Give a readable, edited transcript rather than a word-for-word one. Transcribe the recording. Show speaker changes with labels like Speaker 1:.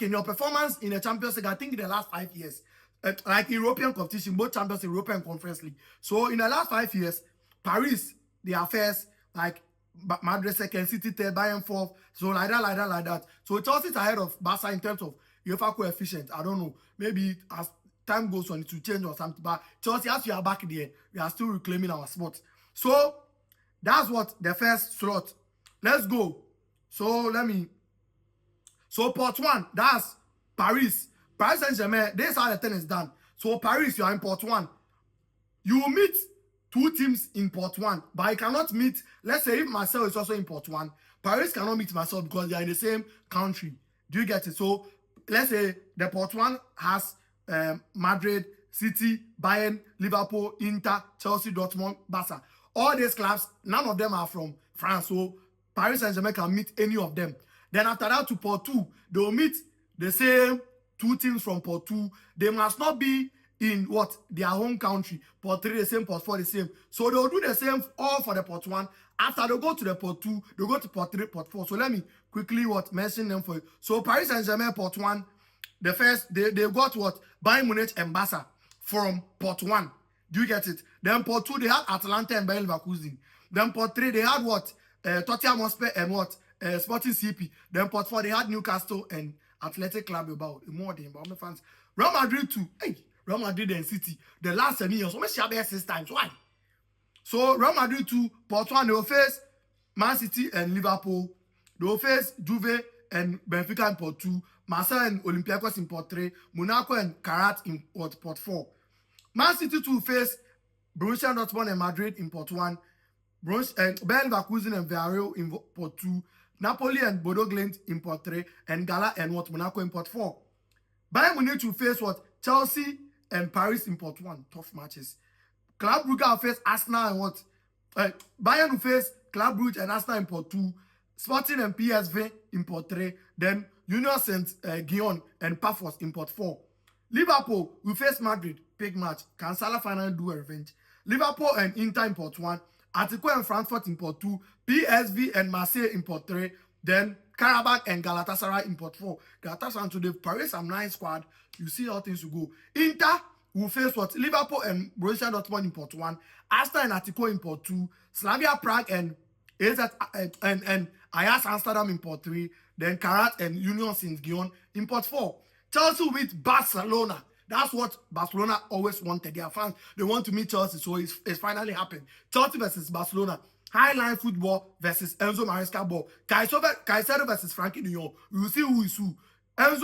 Speaker 1: in your performance in the Champions League, I think in the last 5 years, like European competition, both Champions League, European Conference League. So in the last 5 years, Paris, they are first, like Madrid second, City third, Bayern fourth. So like that. So Chelsea's ahead of Barca in terms of UEFA coefficient. I don't know. Maybe as time goes on, it will change or something. But Chelsea, as we are back there, we are still reclaiming our spot. So that's what the first slot. Let's go. So Port 1, that's Paris. Paris Saint-Germain, this is how the thing is done. So Paris, you are in Port 1. You will meet 2 teams in Port 1, but you cannot meet, let's say if Marseille is also in Port 1, Paris cannot meet Marseille because they are in the same country. Do you get it? So let's say the Port 1 has Madrid, City, Bayern, Liverpool, Inter, Chelsea, Dortmund, Barca. All these clubs, none of them are from France. So Paris Saint-Germain can meet any of them. Then after that to Port 2, they will meet the same 2 teams from Port 2. They must not be in what? Their home country. Port 3 the same, Port 4 the same. So they will do the same all for the Port 1. After they go to the Port 2, they go to Port 3, Port 4. So let me quickly mention them for you. So Paris Saint-Germain, Port 1, the first, they got what? Bayern Munich and Barca from Port 1. Do you get it? Then Port 2, they had Atalanta and Bayer Leverkusen. Then Port 3, they had what? Tottenham Hotspur and what? Sporting CP. Then Port 4, they had Newcastle and Athletic Club Bilbao. More than about my fans. Real Madrid too. Hey, Real Madrid and City. The last 7 years, almost share 6 times. Why? So Real Madrid too, Port 1, they will face Man City and Liverpool. They will face Juve and Benfica in Port 2. Marseille and Olympiacos in Port 3. Monaco and Karat in Port 4. Man City too face Borussia Dortmund and Madrid in Port 1. Bayer Leverkusen and Villarreal in Port 2. Napoli and Bodo Glimt in Port 3. And Gala and Monaco in Port 4. Bayern Munich will face Chelsea and Paris in Port 1. Tough matches. Club Brugge will face Arsenal and Bayern will face Club Brugge and Arsenal in Port 2. Sporting and PSV in Port 3. Then Union Saint-Gilloise and Pafos in Port 4. Liverpool will face Madrid. Big match. Can Salah finally do a revenge? Liverpool and Inter in Port 1. Atletico and Frankfurt in Port 2. PSV and Marseille in Port 3. Then Karabakh and Galatasaray in Port 4. Galatasaray today, Paris and 9 squad. You see how things will go. Inter will face Liverpool and Borussia Dortmund in Port 1. Arsenal and Atletico in Port 2. Slavia Prague and Ajax Amsterdam in Port 3. Then Karat and Union Saint-Gilloise in Port 4. Chelsea with Barcelona. That's what Barcelona always wanted. Their fans, they want to meet Chelsea, so it's finally happened. Chelsea versus Barcelona. Highline football versus Enzo Maresca ball. Caicedo versus Frankie de Jong. We will see who is who. Enzo